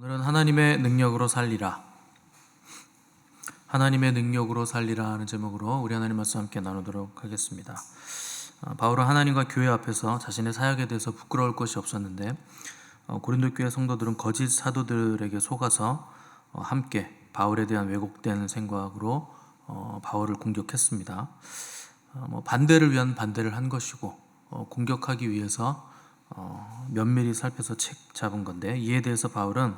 오늘은 하나님의 능력으로 살리라. 하나님의 능력으로 살리라 하는 제목으로 우리 하나님 말씀 함께 나누도록 하겠습니다. 바울은 하나님과 교회 앞에서 자신의 사역에 대해서 부끄러울 것이 없었는데 고린도 교회 성도들은 거짓 사도들에게 속아서 함께 바울에 대한 왜곡된 생각으로 바울을 공격했습니다. 반대를 위한 반대를 한 것이고 공격하기 위해서 면밀히 살펴서 책 잡은 건데, 이에 대해서 바울은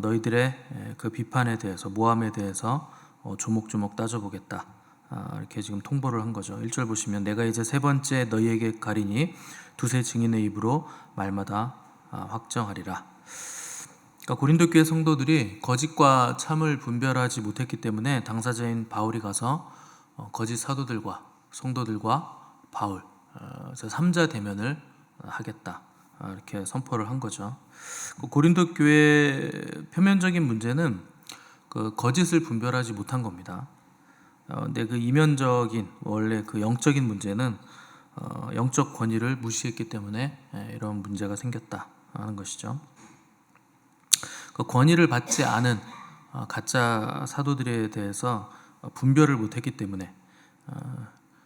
너희들의 그 비판에 대해서, 모함에 대해서 조목조목 따져보겠다, 이렇게 지금 통보를 한 거죠. 1절 보시면 내가 이제 세 번째 너희에게 가리니 두세 증인의 입으로 말마다 확정하리라. 그러니까 고린도 교회 성도들이 거짓과 참을 분별하지 못했기 때문에 당사자인 바울이 가서 거짓 사도들과 성도들과 바울 3자 대면을 하겠다, 이렇게 선포를 한 거죠. 고린도 교회의 표면적인 문제는 그 거짓을 분별하지 못한 겁니다. 근데 그 이면적인, 원래 그 영적인 문제는 영적 권위를 무시했기 때문에 이런 문제가 생겼다 하는 것이죠. 그 권위를 받지 않은 가짜 사도들에 대해서 분별을 못했기 때문에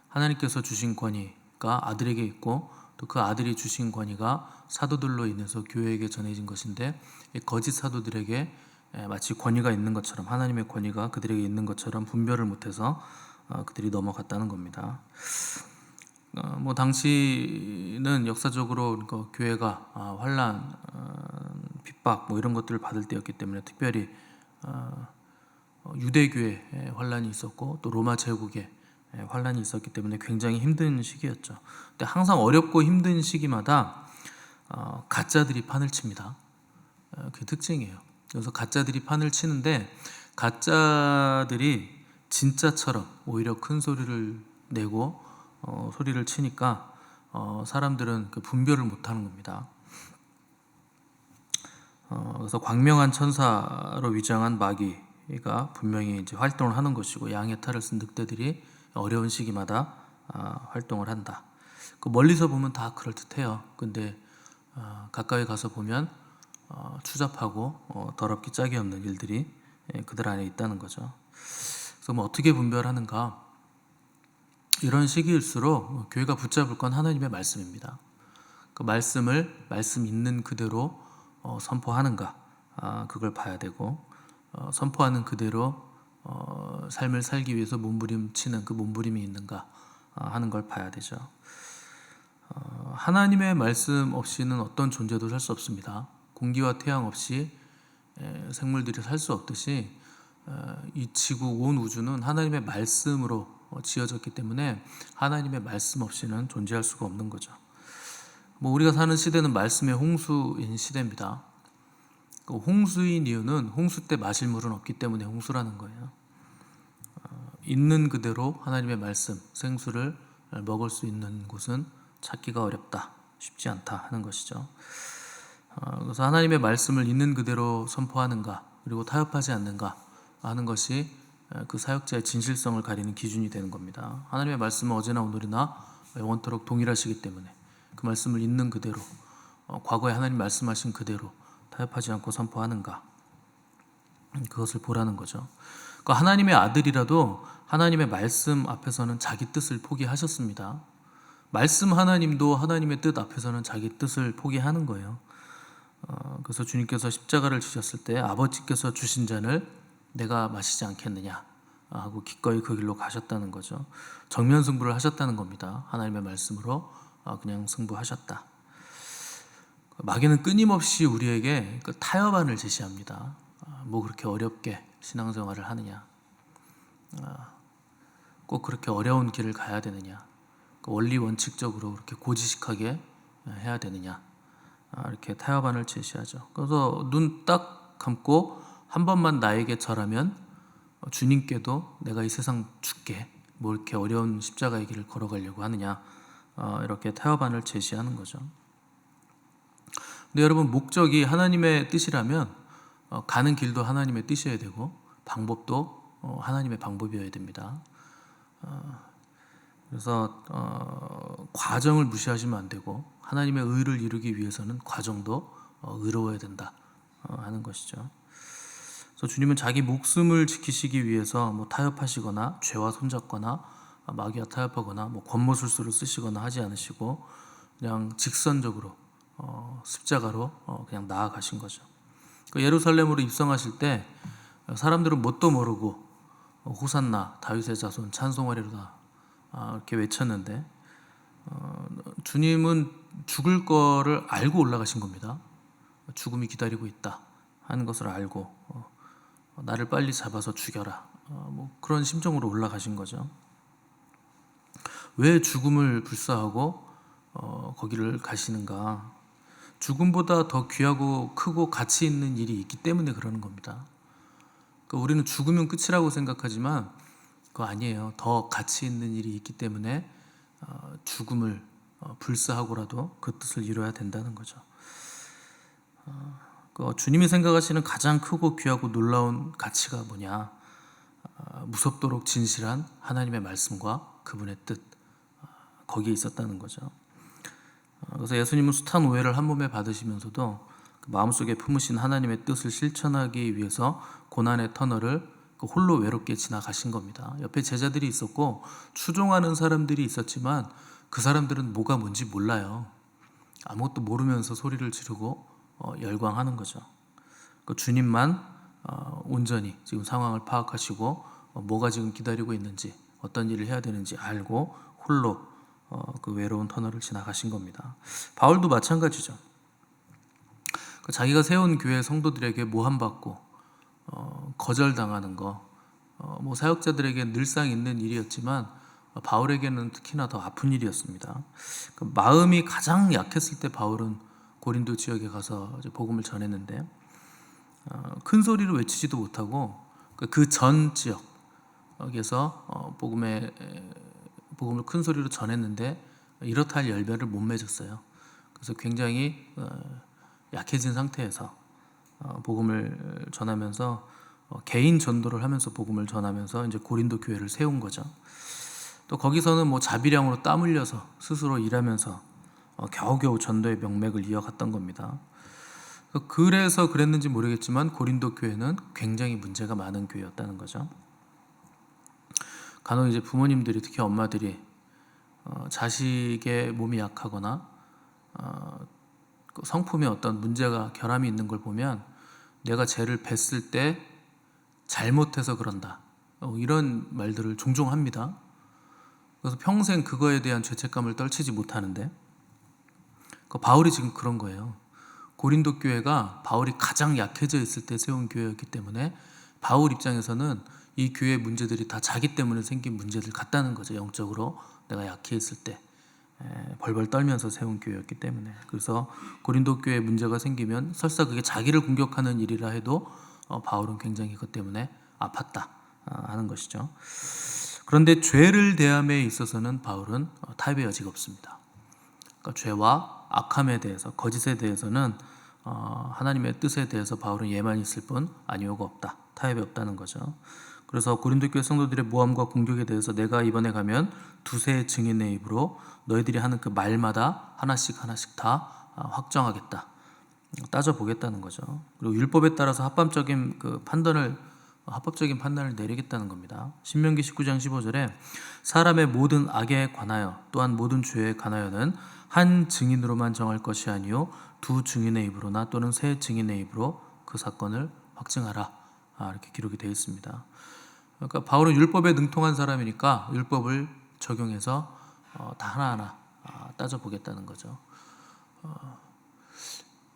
하나님께서 주신 권위가 아들에게 있고, 또 그 아들이 주신 권위가 사도들로 인해서 교회에게 전해진 것인데, 이 거짓 사도들에게 마치 권위가 있는 것처럼, 하나님의 권위가 그들에게 있는 것처럼 분별을 못해서 그들이 넘어갔다는 겁니다. 당시는 역사적으로 교회가 환난, 핍박 이런 것들을 받을 때였기 때문에, 특별히 유대교회 환난이 있었고 또 로마 제국의 환난이 있었기 때문에 굉장히 힘든 시기였죠. 근데 항상 어렵고 힘든 시기마다 가짜들이 판을 칩니다. 그게 특징이에요. 그래서 가짜들이 판을 치는데, 가짜들이 진짜처럼 오히려 큰 소리를 내고 소리를 치니까 사람들은 그 분별을 못하는 겁니다. 그래서 광명한 천사로 위장한 마귀가 분명히 이제 활동을 하는 것이고, 양의 탈을 쓴 늑대들이 어려운 시기마다 활동을 한다. 그 멀리서 보면 다 그럴듯해요. 근데 가까이 가서 보면 추잡하고 더럽기 짝이 없는 일들이 그들 안에 있다는 거죠. 그래서 어떻게 분별하는가? 이런 시기일수록 교회가 붙잡을 건 하나님의 말씀입니다. 그 말씀을 말씀 있는 그대로 선포하는가, 그걸 봐야 되고, 선포하는 그대로 삶을 살기 위해서 몸부림치는 그 몸부림이 있는가 하는 걸 봐야 되죠. 하나님의 말씀 없이는 어떤 존재도 살 수 없습니다. 공기와 태양 없이 생물들이 살 수 없듯이 이 지구 온 우주는 하나님의 말씀으로 지어졌기 때문에 하나님의 말씀 없이는 존재할 수가 없는 거죠. 우리가 사는 시대는 말씀의 홍수인 시대입니다. 그 홍수인 이유는 홍수 때 마실 물은 없기 때문에 홍수라는 거예요. 있는 그대로 하나님의 말씀, 생수를 먹을 수 있는 곳은 찾기가 어렵다, 쉽지 않다 하는 것이죠. 그래서 하나님의 말씀을 있는 그대로 선포하는가, 그리고 타협하지 않는가 하는 것이 그 사역자의 진실성을 가리는 기준이 되는 겁니다. 하나님의 말씀은 어제나 오늘이나 영원토록 동일하시기 때문에 그 말씀을 있는 그대로, 과거에 하나님 말씀하신 그대로 타협하지 않고 선포하는가, 그것을 보라는 거죠. 그러니까 하나님의 아들이라도 하나님의 말씀 앞에서는 자기 뜻을 포기하셨습니다. 말씀 하나님도 하나님의 뜻 앞에서는 자기 뜻을 포기하는 거예요. 그래서 주님께서 십자가를 지셨을 때 아버지께서 주신 잔을 내가 마시지 않겠느냐 하고 기꺼이 그 길로 가셨다는 거죠. 정면 승부를 하셨다는 겁니다. 하나님의 말씀으로 그냥 승부하셨다. 마귀는 끊임없이 우리에게 그 타협안을 제시합니다. 그렇게 어렵게 신앙생활을 하느냐, 꼭 그렇게 어려운 길을 가야 되느냐, 원리 원칙적으로 그렇게 고지식하게 해야 되느냐, 이렇게 타협안을 제시하죠. 그래서 눈 딱 감고 한 번만 나에게 절하면 주님께도 내가 이 세상 죽게 이렇게 어려운 십자가의 길을 걸어가려고 하느냐, 이렇게 타협안을 제시하는 거죠. 근데 여러분, 목적이 하나님의 뜻이라면 가는 길도 하나님의 뜻이어야 되고 방법도 하나님의 방법이어야 됩니다. 그래서 과정을 무시하시면 안 되고, 하나님의 의를 이루기 위해서는 과정도 의로워야 된다, 하는 것이죠. 그래서 주님은 자기 목숨을 지키시기 위해서 뭐 타협하시거나 죄와 손잡거나 마귀와 타협하거나 뭐 권모술수를 쓰시거나 하지 않으시고 그냥 직선적으로 십자가로 그냥 나아가신 거죠. 예루살렘으로 입성하실 때 사람들은 뭣도 모르고 호산나 다윗의 자손 찬송하리로다 이렇게 외쳤는데 주님은 죽을 거를 알고 올라가신 겁니다. 죽음이 기다리고 있다 하는 것을 알고 나를 빨리 잡아서 죽여라 뭐 그런 심정으로 올라가신 거죠. 왜 죽음을 불사하고 거기를 가시는가? 죽음보다 더 귀하고 크고 가치 있는 일이 있기 때문에 그러는 겁니다. 그러니까 우리는 죽으면 끝이라고 생각하지만 그거 아니에요. 더 가치 있는 일이 있기 때문에 죽음을 불사하고라도 그 뜻을 이뤄야 된다는 거죠. 주님이 생각하시는 가장 크고 귀하고 놀라운 가치가 뭐냐? 무섭도록 진실한 하나님의 말씀과 그분의 뜻 거기에 있었다는 거죠. 그래서 예수님은 숱한 오해를 한 몸에 받으시면서도 그 마음속에 품으신 하나님의 뜻을 실천하기 위해서 고난의 터널을 홀로 외롭게 지나가신 겁니다. 옆에 제자들이 있었고 추종하는 사람들이 있었지만 그 사람들은 뭐가 뭔지 몰라요. 아무것도 모르면서 소리를 지르고 열광하는 거죠. 주님만 온전히 지금 상황을 파악하시고 뭐가 지금 기다리고 있는지 어떤 일을 해야 되는지 알고 홀로 그 외로운 터널을 지나가신 겁니다. 바울도 마찬가지죠. 자기가 세운 교회 성도들에게 모함받고 거절당하는 거 뭐 사역자들에게 늘상 있는 일이었지만 바울에게는 특히나 더 아픈 일이었습니다. 마음이 가장 약했을 때 바울은 고린도 지역에 가서 복음을 전했는데 큰 소리로 외치지도 못하고 그 전 지역에서 복음을 큰 소리로 전했는데 이렇다 할 열매를 못 맺었어요. 그래서 굉장히 약해진 상태에서 복음을 전하면서 개인 전도를 하면서 복음을 전하면서 이제 고린도 교회를 세운 거죠. 또 거기서는 뭐 자비량으로 땀 흘려서 스스로 일하면서 겨우겨우 전도의 명맥을 이어갔던 겁니다. 그래서 그랬는지 모르겠지만 고린도 교회는 굉장히 문제가 많은 교회였다는 거죠. 간혹 이제 부모님들이 특히 엄마들이 자식의 몸이 약하거나 성품에 어떤 문제가 결함이 있는 걸 보면 내가 쟤를 뵀을 때 잘못해서 그런다 이런 말들을 종종 합니다. 그래서 평생 그거에 대한 죄책감을 떨치지 못하는데 바울이 지금 그런 거예요. 고린도 교회가 바울이 가장 약해져 있을 때 세운 교회였기 때문에 바울 입장에서는 이 교회 문제들이 다 자기 때문에 생긴 문제들 같다는 거죠. 영적으로 내가 약해 있을 때 벌벌 떨면서 세운 교회였기 때문에. 그래서 고린도 교회에 문제가 생기면 설사 그게 자기를 공격하는 일이라 해도 바울은 굉장히 그것 때문에 아팠다 하는 것이죠. 그런데 죄를 대함에 있어서는 바울은 타협의 여지가 없습니다. 그러니까 죄와 악함에 대해서 거짓에 대해서는 하나님의 뜻에 대해서 바울은 예만 있을 뿐 아니오가 없다. 타협이 없다는 거죠. 그래서 고린도 교회 성도들의 모함과 공격에 대해서 내가 이번에 가면 두세 증인의 입으로 너희들이 하는 그 말마다 하나씩 다 확정하겠다. 따져보겠다는 거죠. 그리고 율법에 따라서 합법적인 판단을 내리겠다는 겁니다. 신명기 19장 15절에 사람의 모든 악에 관하여 또한 모든 죄에 관하여는 한 증인으로만 정할 것이 아니요 두 증인의 입으로나 또는 세 증인의 입으로 그 사건을 확증하라. 이렇게 기록이 되어 있습니다. 그러니까 바울은 율법에 능통한 사람이니까 율법을 적용해서 다 하나하나 따져보겠다는 거죠.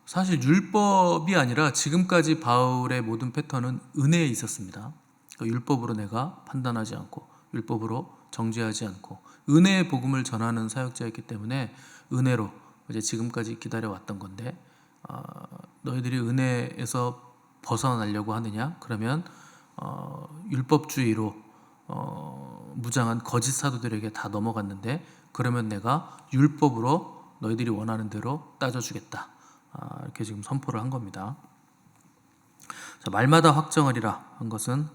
사실 율법이 아니라 지금까지 바울의 모든 패턴은 은혜에 있었습니다. 그러니까 율법으로 내가 판단하지 않고 율법으로 정죄하지 않고 은혜의 복음을 전하는 사역자였기 때문에 은혜로 이제 지금까지 기다려왔던 건데 너희들이 은혜에서 벗어나려고 하느냐? 그러면 율법주의로 무장한 거짓 사도들에게 다 넘어갔는데 그러면 내가 율법으로 너희들이 원하는 대로 따져주겠다. 이렇게 지금 선포를 한 겁니다. 자, 말마다 확정하리라 한 것은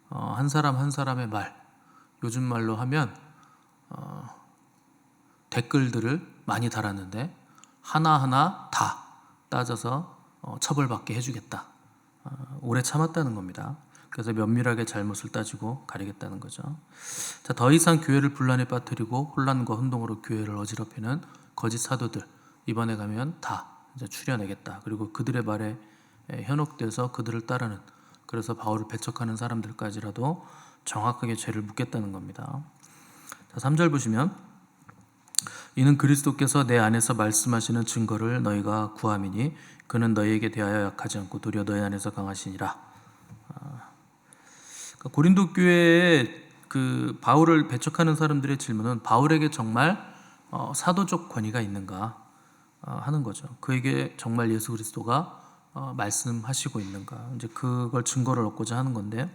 한 사람 한 사람의 말, 요즘 말로 하면 댓글들을 많이 달았는데 하나하나 다 따져서 처벌받게 해주겠다. 오래 참았다는 겁니다. 그래서 면밀하게 잘못을 따지고 가리겠다는 거죠. 자, 더 이상 교회를 분란에 빠뜨리고 혼란과 혼동으로 교회를 어지럽히는 거짓 사도들, 이번에 가면 다 이제 추려내겠다. 그리고 그들의 말에 현혹돼서 그들을 따르는, 그래서 바울을 배척하는 사람들까지라도 정확하게 죄를 묻겠다는 겁니다. 자, 3절 보시면, 이는 그리스도께서 내 안에서 말씀하시는 증거를 너희가 구함이니 그는 너희에게 대하여 약하지 않고 도리어 너희 안에서 강하시니라. 그러니까 고린도 교회에 그 바울을 배척하는 사람들의 질문은 바울에게 정말 사도적 권위가 있는가 하는 거죠. 그에게 정말 예수 그리스도가 말씀하시고 있는가, 이제 그걸 증거를 얻고자 하는 건데,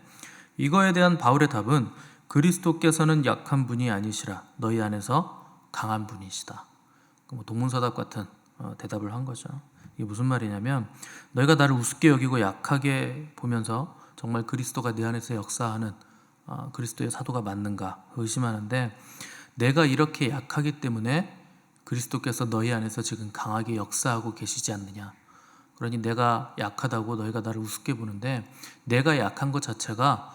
이거에 대한 바울의 답은 그리스도께서는 약한 분이 아니시라 너희 안에서 강한 분이시다. 뭐 동문서답 같은 대답을 한 거죠. 이게 무슨 말이냐면, 너희가 나를 우습게 여기고 약하게 보면서 정말 그리스도가 내 안에서 역사하는 그리스도의 사도가 맞는가 의심하는데, 내가 이렇게 약하기 때문에 그리스도께서 너희 안에서 지금 강하게 역사하고 계시지 않느냐. 그러니 내가 약하다고 너희가 나를 우습게 보는데, 내가 약한 것 자체가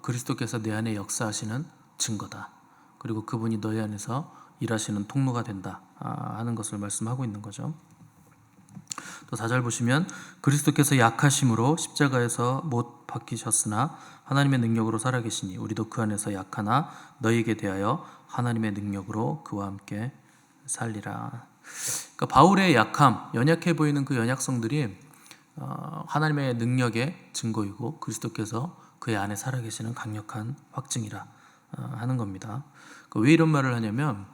그리스도께서 내 안에 역사하시는 증거다. 그리고 그분이 너희 안에서 일하시는 통로가 된다 하는 것을 말씀하고 있는 거죠. 또 4절 보시면, 그리스도께서 약하심으로 십자가에서 못 박히셨으나 하나님의 능력으로 살아계시니 우리도 그 안에서 약하나 너희에게 대하여 하나님의 능력으로 그와 함께 살리라. 그러니까 바울의 약함, 연약해 보이는 그 연약성들이 하나님의 능력의 증거이고 그리스도께서 그의 안에 살아계시는 강력한 확증이라 하는 겁니다. 왜 이런 말을 하냐면,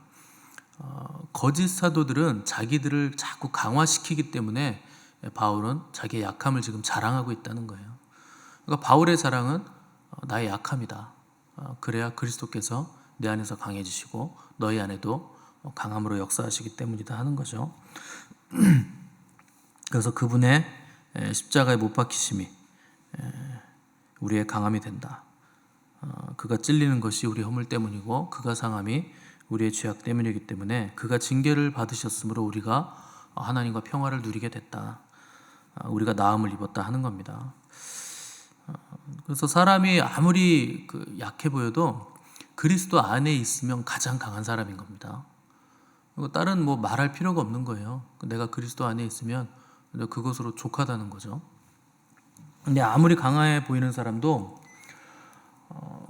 거짓 사도들은 자기들을 자꾸 강화시키기 때문에 바울은 자기의 약함을 지금 자랑하고 있다는 거예요. 그러니까 바울의 자랑은 나의 약함이다. 그래야 그리스도께서 내 안에서 강해지시고 너희 안에도 강함으로 역사하시기 때문이다 하는 거죠. 그래서 그분의 십자가에 못 박히심이 우리의 강함이 된다. 그가 찔리는 것이 우리 허물 때문이고 그가 상함이 우리의 죄악 때문이기 때문에 그가 징계를 받으셨으므로 우리가 하나님과 평화를 누리게 됐다. 우리가 나음을 입었다 하는 겁니다. 그래서 사람이 아무리 약해 보여도 그리스도 안에 있으면 가장 강한 사람인 겁니다. 그리고 다른 뭐 말할 필요가 없는 거예요. 내가 그리스도 안에 있으면 그것으로 족하다는 거죠. 근데 아무리 강해 보이는 사람도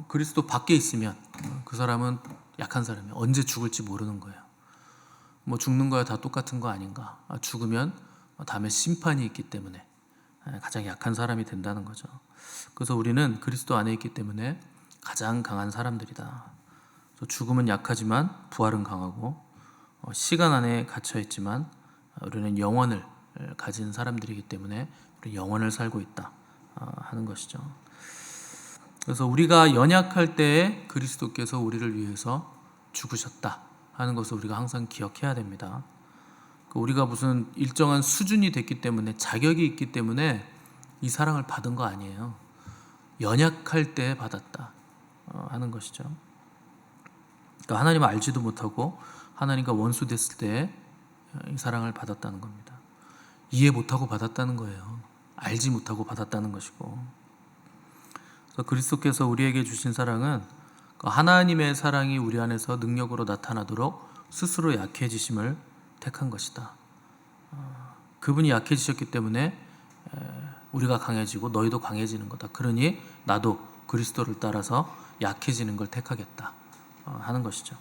그리스도 밖에 있으면 그 사람은 약한 사람이에요. 언제 죽을지 모르는 거예요. 뭐 죽는 거야 다 똑같은 거 아닌가. 죽으면 다음에 심판이 있기 때문에 가장 약한 사람이 된다는 거죠. 그래서 우리는 그리스도 안에 있기 때문에 가장 강한 사람들이다. 죽음은 약하지만 부활은 강하고, 시간 안에 갇혀 있지만 우리는 영원을 가진 사람들이기 때문에 우리 영원을 살고 있다 하는 것이죠. 그래서 우리가 연약할 때에 그리스도께서 우리를 위해서 죽으셨다 하는 것을 우리가 항상 기억해야 됩니다. 우리가 무슨 일정한 수준이 됐기 때문에, 자격이 있기 때문에 이 사랑을 받은 거 아니에요. 연약할 때 받았다 하는 것이죠. 그러니까 하나님을 알지도 못하고 하나님과 원수 됐을 때 이 사랑을 받았다는 겁니다. 이해 못하고 받았다는 거예요. 알지 못하고 받았다는 것이고. 그래서 그리스도께서 우리에게 주신 사랑은 하나님의 사랑이 우리 안에서 능력으로 나타나도록 스스로 약해지심을 택한 것이다. 그분이 약해지셨기 때문에 우리가 강해지고 너희도 강해지는 거다. 그러니 나도 그리스도를 따라서 약해지는 걸 택하겠다 하는 것이죠.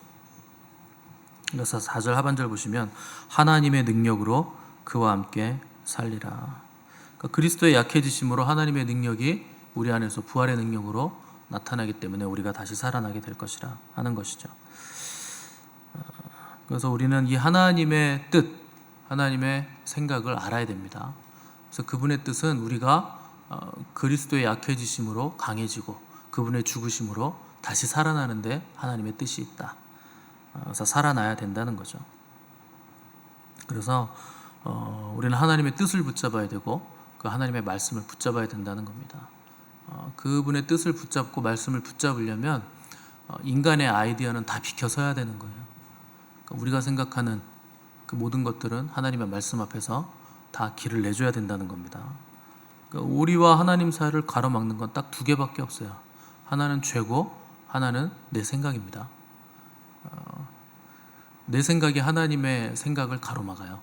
그래서 4절 하반절 보시면, 하나님의 능력으로 그와 함께 살리라. 그러니까 그리스도의 약해지심으로 하나님의 능력이 우리 안에서 부활의 능력으로 나타나기 때문에 우리가 다시 살아나게 될 것이라 하는 것이죠. 그래서 우리는 이 하나님의 뜻, 하나님의 생각을 알아야 됩니다. 그래서 그분의 뜻은 우리가 그리스도의 약해지심으로 강해지고 그분의 죽으심으로 다시 살아나는데 하나님의 뜻이 있다. 그래서 살아나야 된다는 거죠. 그래서 우리는 하나님의 뜻을 붙잡아야 되고 그 하나님의 말씀을 붙잡아야 된다는 겁니다. 그분의 뜻을 붙잡고 말씀을 붙잡으려면 인간의 아이디어는 다 비켜서야 되는 거예요. 그러니까 우리가 생각하는 그 모든 것들은 하나님의 말씀 앞에서 다 길을 내줘야 된다는 겁니다. 그러니까 우리와 하나님 사이를 가로막는 건 딱 두 개밖에 없어요. 하나는 죄고 하나는 내 생각입니다. 내 생각이 하나님의 생각을 가로막아요.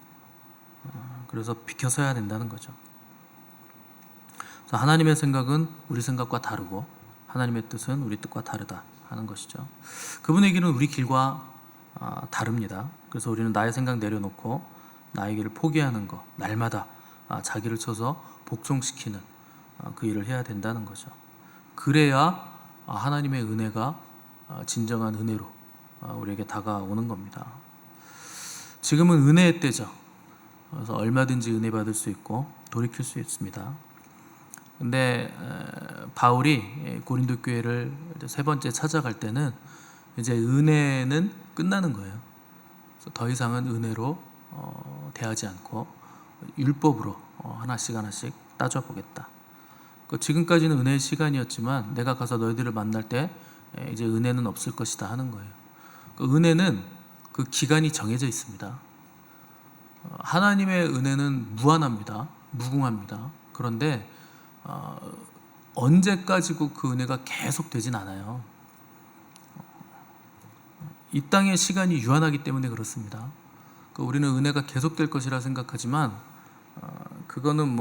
그래서 비켜서야 된다는 거죠. 그래서 하나님의 생각은 우리 생각과 다르고 하나님의 뜻은 우리 뜻과 다르다 하는 것이죠. 그분의 길은 우리 길과 다릅니다. 그래서 우리는 나의 생각 내려놓고 나의 길을 포기하는 것, 날마다 자기를 쳐서 복종시키는 그 일을 해야 된다는 거죠. 그래야 하나님의 은혜가 진정한 은혜로 우리에게 다가오는 겁니다. 지금은 은혜의 때죠. 그래서 얼마든지 은혜 받을 수 있고 돌이킬 수 있습니다. 근데 바울이 고린도 교회를 세 번째 찾아갈 때는 이제 은혜는 끝나는 거예요. 그래서 더 이상은 은혜로 대하지 않고 율법으로 하나씩 따져보겠다. 지금까지는 은혜의 시간이었지만 내가 가서 너희들을 만날 때 이제 은혜는 없을 것이다 하는 거예요. 은혜는 그 기간이 정해져 있습니다. 하나님의 은혜는 무한합니다. 무궁합니다. 그런데 언제까지고 그 은혜가 계속 되진 않아요. 이 땅의 시간이 유한하기 때문에 그렇습니다. 우리는 은혜가 계속될 것이라 생각하지만 그거는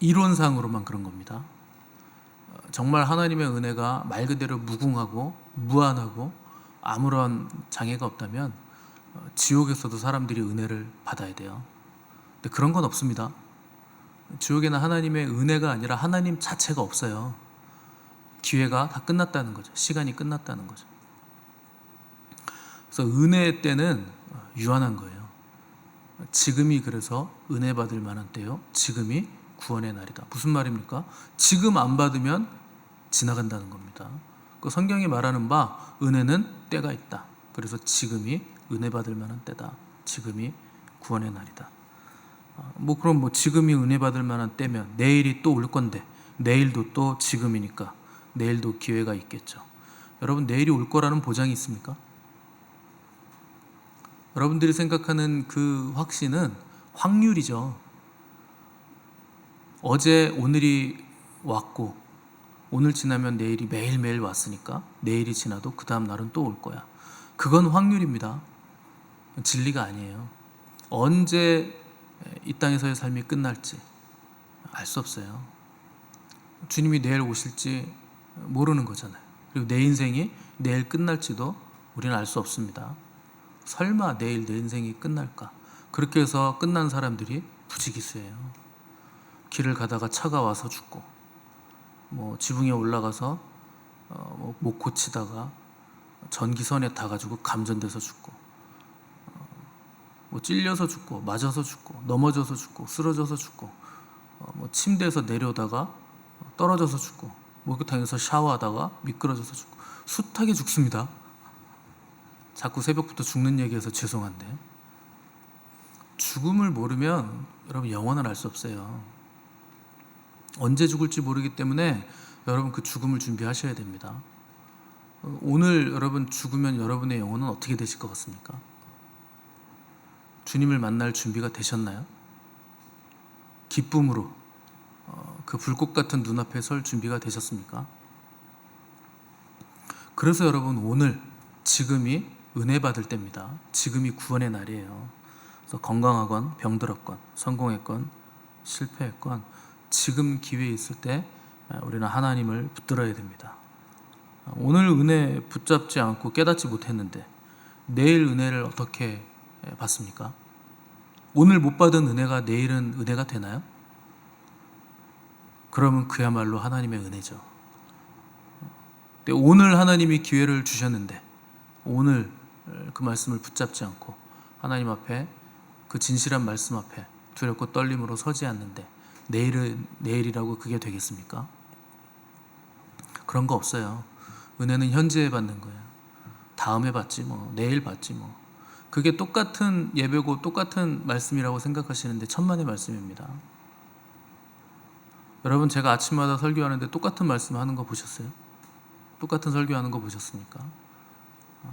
이론상으로만 그런 겁니다. 정말 하나님의 은혜가 말 그대로 무궁하고 무한하고 아무런 장애가 없다면 지옥에서도 사람들이 은혜를 받아야 돼요. 근데 그런 건 없습니다. 지옥에는 하나님의 은혜가 아니라 하나님 자체가 없어요. 기회가 다 끝났다는 거죠. 시간이 끝났다는 거죠. 그래서 은혜의 때는 유한한 거예요. 지금이 그래서 은혜 받을 만한 때요. 지금이 구원의 날이다. 무슨 말입니까? 지금 안 받으면 지나간다는 겁니다. 성경이 말하는 바 은혜는 때가 있다. 그래서 지금이 은혜 받을 만한 때다. 지금이 구원의 날이다. 그럼 지금이 은혜 받을 만한 때면 내일이 또 올 건데 내일도 또 지금이니까 내일도 기회가 있겠죠. 여러분, 내일이 올 거라는 보장이 있습니까? 여러분들이 생각하는 그 확신은 확률이죠. 어제 오늘이 왔고 오늘 지나면 내일이 매일매일 왔으니까 내일이 지나도 그 다음 날은 또 올 거야. 그건 확률입니다. 진리가 아니에요. 언제 이 땅에서의 삶이 끝날지 알 수 없어요. 주님이 내일 오실지 모르는 거잖아요. 그리고 내 인생이 내일 끝날지도 우리는 알 수 없습니다. 설마 내일 내 인생이 끝날까? 그렇게 해서 끝난 사람들이 부지기수예요. 길을 가다가 차가 와서 죽고 지붕에 올라가서 목 고치다가 전기선에 타가지고 감전돼서 죽고 찔려서 죽고 맞아서 죽고 넘어져서 죽고 쓰러져서 죽고 침대에서 내려다가 떨어져서 죽고 목욕탕에서 샤워하다가 미끄러져서 죽고 숱하게 죽습니다. 자꾸 새벽부터 죽는 얘기해서 죄송한데 죽음을 모르면 여러분 영원을 알 수 없어요. 언제 죽을지 모르기 때문에 여러분 그 죽음을 준비하셔야 됩니다. 오늘 여러분 죽으면 여러분의 영혼은 어떻게 되실 것 같습니까? 주님을 만날 준비가 되셨나요? 기쁨으로 그 불꽃 같은 눈앞에 설 준비가 되셨습니까? 그래서 여러분 오늘 지금이 은혜 받을 때입니다. 지금이 구원의 날이에요. 그래서 건강하건 병들었건 성공했건 실패했건 지금 기회 있을 때 우리는 하나님을 붙들어야 됩니다. 오늘 은혜 붙잡지 않고 깨닫지 못했는데 내일 은혜를 어떻게 받습니까? 오늘 못 받은 은혜가 내일은 은혜가 되나요? 그러면 그야말로 하나님의 은혜죠. 근데 오늘 하나님이 기회를 주셨는데 오늘 그 말씀을 붙잡지 않고 하나님 앞에 그 진실한 말씀 앞에 두렵고 떨림으로 서지 않는데 내일은 내일이라고 그게 되겠습니까? 그런 거 없어요. 은혜는 현재에 받는 거예요. 다음에 받지 내일 받지 그게 똑같은 예배고 똑같은 말씀이라고 생각하시는데 천만의 말씀입니다. 여러분, 제가 아침마다 설교하는데 똑같은 말씀 하는 거 보셨어요? 똑같은 설교하는 거 보셨습니까?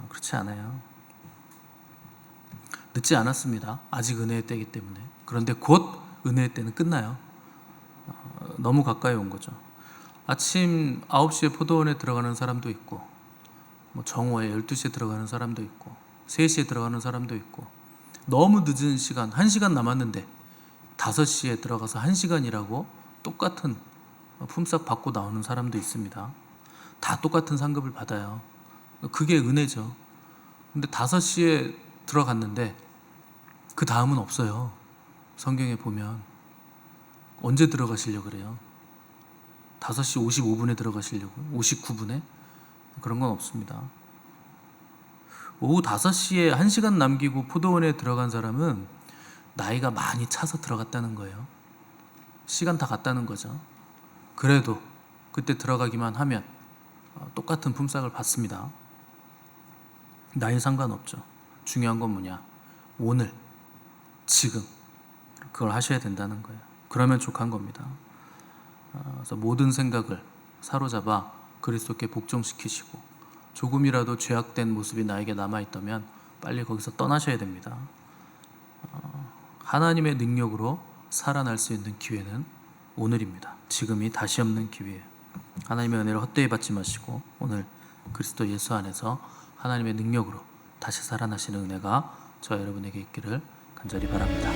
그렇지 않아요. 늦지 않았습니다. 아직 은혜의 때이기 때문에. 그런데 곧 은혜의 때는 끝나요. 너무 가까이 온 거죠. 아침 9시에 포도원에 들어가는 사람도 있고, 뭐 정오에 12시에 들어가는 사람도 있고, 3시에 들어가는 사람도 있고, 너무 늦은 시간, 1시간 남았는데 5시에 들어가서 1시간이라고 똑같은 품삯 받고 나오는 사람도 있습니다. 다 똑같은 상급을 받아요. 그게 은혜죠. 근데 5시에 들어갔는데 그 다음은 없어요. 성경에 보면 언제 들어가시려고 그래요? 5시 55분에 들어가시려고? 59분에? 그런 건 없습니다. 오후 5시에 1시간 남기고 포도원에 들어간 사람은 나이가 많이 차서 들어갔다는 거예요. 시간 다 갔다는 거죠. 그래도 그때 들어가기만 하면 똑같은 품삯을 받습니다. 나이 상관없죠. 중요한 건 뭐냐? 오늘, 지금 그걸 하셔야 된다는 거예요. 그러면 족한 겁니다. 그래서 모든 생각을 사로잡아 그리스도께 복종시키시고, 조금이라도 죄악된 모습이 나에게 남아있다면 빨리 거기서 떠나셔야 됩니다. 하나님의 능력으로 살아날 수 있는 기회는 오늘입니다. 지금이 다시 없는 기회예요. 하나님의 은혜를 헛되이 받지 마시고 오늘 그리스도 예수 안에서 하나님의 능력으로 다시 살아나시는 은혜가 저와 여러분에게 있기를 간절히 바랍니다.